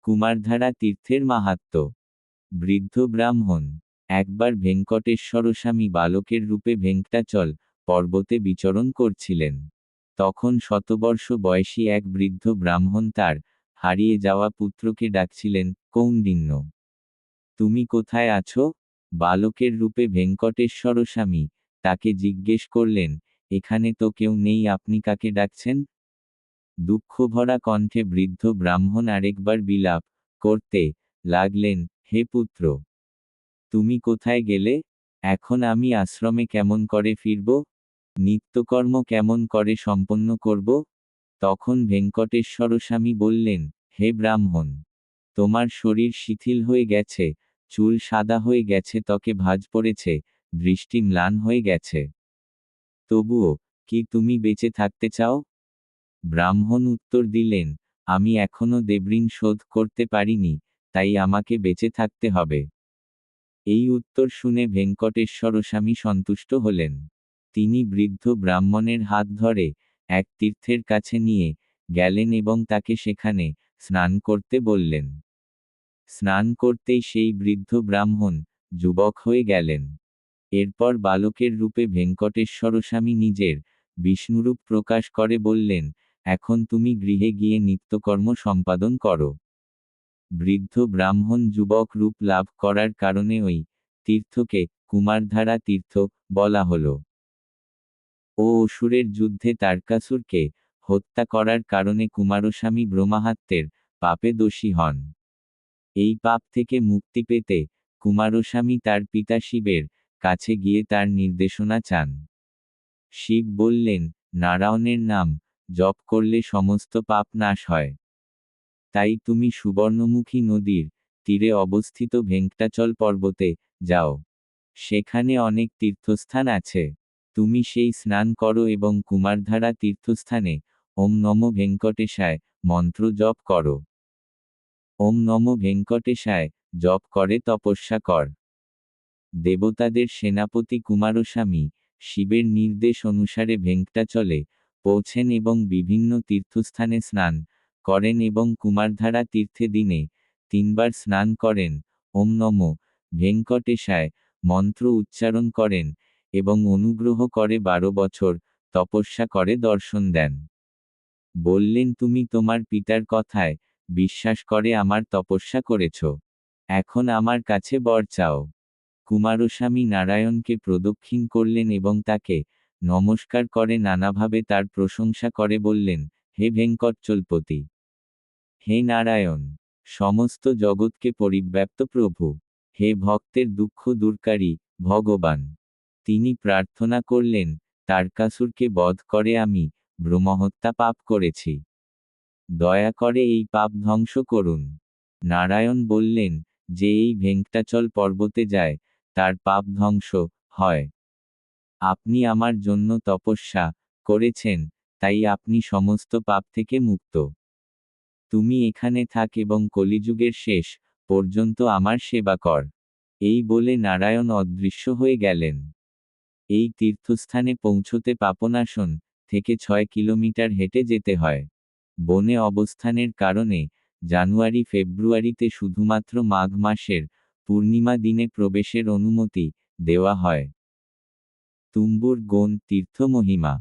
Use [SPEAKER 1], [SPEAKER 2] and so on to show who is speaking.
[SPEAKER 1] কুমারধারা তীর্থের মাহাত্ম্য। বৃদ্ধ ব্রাহ্মণ। একবার ভেঙ্কটেশ্বর স্বামী বালকের রূপে ভেঙ্কটাচল পর্বতে বিচরণ করছিলেন। তখন শতবর্ষ বয়সী এক বৃদ্ধ ব্রাহ্মণ তার হারিয়ে যাওয়া পুত্রকে ডাকছিলেন, কৌন্ডিন্য, তুমি কোথায় আছো? বালকের রূপে ভেঙ্কটেশ্বর স্বামী তাকে জিজ্ঞেস করলেন, এখানে তো কেউ নেই, আপনি কাকে ডাকছেন? দুঃখভরা কণ্ঠে বৃদ্ধ ব্রাহ্মণ আরেকবার বিলাপ করতে লাগলেন, হে পুত্র, তুমি কোথায় গেলে? এখন আমি আশ্রমে কেমন করে ফিরব? নিত্যকর্ম কেমন করে সম্পন্ন করব? তখন ভেঙ্কটেশ্বর স্বামী বললেন, হে ব্রাহ্মণ, তোমার শরীর শিথিল হয়ে গেছে, চুল সাদা হয়ে গেছে, ত্বকে ভাঁজ পড়েছে, দৃষ্টি ম্লান হয়ে গেছে। তবুও কি তুমি বেঁচে থাকতে চাও? ব্রাহ্মণ উত্তর দিলেন, আমি এখনো দেবঋণ শোধ করতে পারিনি, তাই আমাকে বেঁচে থাকতে হবে। এই উত্তর শুনে ভেঙ্কটেশ্বর স্বামী সন্তুষ্ট হলেন। তিনি বৃদ্ধ ব্রাহ্মণের হাত ধরে এক তীর্থের কাছে নিয়ে গেলেন এবং তাকে সেখানে স্নান করতে বললেন। স্নান করতেই সেই বৃদ্ধ ব্রাহ্মণ যুবক হয়ে গেলেন। এরপর বালকের রূপে ভেঙ্কটেশ্বর স্বামী নিজের বিষ্ণুরূপ প্রকাশ করে বললেন, এখন তুমি গৃহে গিয়ে নিত্যকর্ম সম্পাদন করো। বৃদ্ধ ব্রাহ্মণ যুবক রূপ লাভ করার কারণে ওই তীর্থকে কুমারধারা তীর্থ বলা হল। ও অসুরের যুদ্ধে তারকাসুরকে হত্যা করার কারণে কুমারস্বামী ব্রহ্মাহত্যের পাপে দোষী হন। এই পাপ থেকে মুক্তি পেতে কুমারস্বামী তার পিতা শিবের কাছে গিয়ে তার নির্দেশনা চান। শিব বললেন, নারায়ণের নাম জপ করলে সমস্ত পাপ নাশ হয়। তাই তুমি সুবর্ণমুখী নদীর তীরে অবস্থিত ভেঙ্কটাচল পর্বতে যাও। সেখানে অনেক তীর্থস্থান আছে। তুমি সেই স্নান করো এবং কুমারধারা তীর্থস্থানে ওম নমো ভেঙ্কটেশায় মন্ত্র জপ করো। ওম নমো ভেঙ্কটেশায় জপ করে তপস্যা কর। দেবতাদের সেনাপতি কুমারস্বামী শিবের নির্দেশ অনুসারে ভেঙ্কটাচলে পৌঁছেন এবং বিভিন্ন তীর্থস্থানে স্নান করেন এবং কুমারধারা তীর্থে দিনে 3 বার স্নান করেন, ওম নমো ভেঙ্কটেশায় মন্ত্র উচ্চারণ করেন এবং অনুগ্রহ করে 12 বছর তপস্যা করে দর্শন দেন। বললেন, তুমি তোমার পিতার কথায় বিশ্বাস করে আমার তপস্যা করেছ। এখন আমার কাছে বর চাও। কুমারস্বামী নারায়ণকে প্রদক্ষিণ করলেন এবং তাকে নমস্কার করে নানাভাবে তার প্রশংসা করে বললেন, হে ভেঙ্কটচলপতি, হে নারায়ণ, সমস্ত জগৎকে পরিব্যাপ্ত প্রভু, হে ভক্তের দুঃখ দূরকারী ভগবান। তিনি প্রার্থনা করলেন, তারকাসুরকে বধ করে আমি ব্রহ্মহত্যা পাপ করেছি। দয়া করে এই পাপ ধ্বংস করুন। নারায়ণ বললেন, যে এই ভেঙ্কটাচল পর্বতে যায় তার পাপ ধ্বংস হয়। আপনি আমার জন্য তপস্যা করেছেন, তাই আপনি সমস্ত পাপ থেকে মুক্ত। তুমি এখানে থাক এবং কলিযুগের শেষ পর্যন্ত আমার সেবা কর। এই বলে নারায়ণ অদৃশ্য হয়ে গেলেন। এই তীর্থস্থানে পৌঁছতে পাপনাশন থেকে 6 কিলোমিটার হেঁটে যেতে হয়। বনে অবস্থানের কারণে জানুয়ারি ফেব্রুয়ারিতে শুধুমাত্র মাঘ মাসের পূর্ণিমা দিনে প্রবেশের অনুমতি দেওয়া হয়। তুম্বুর গোন তীর্থ মহিমা।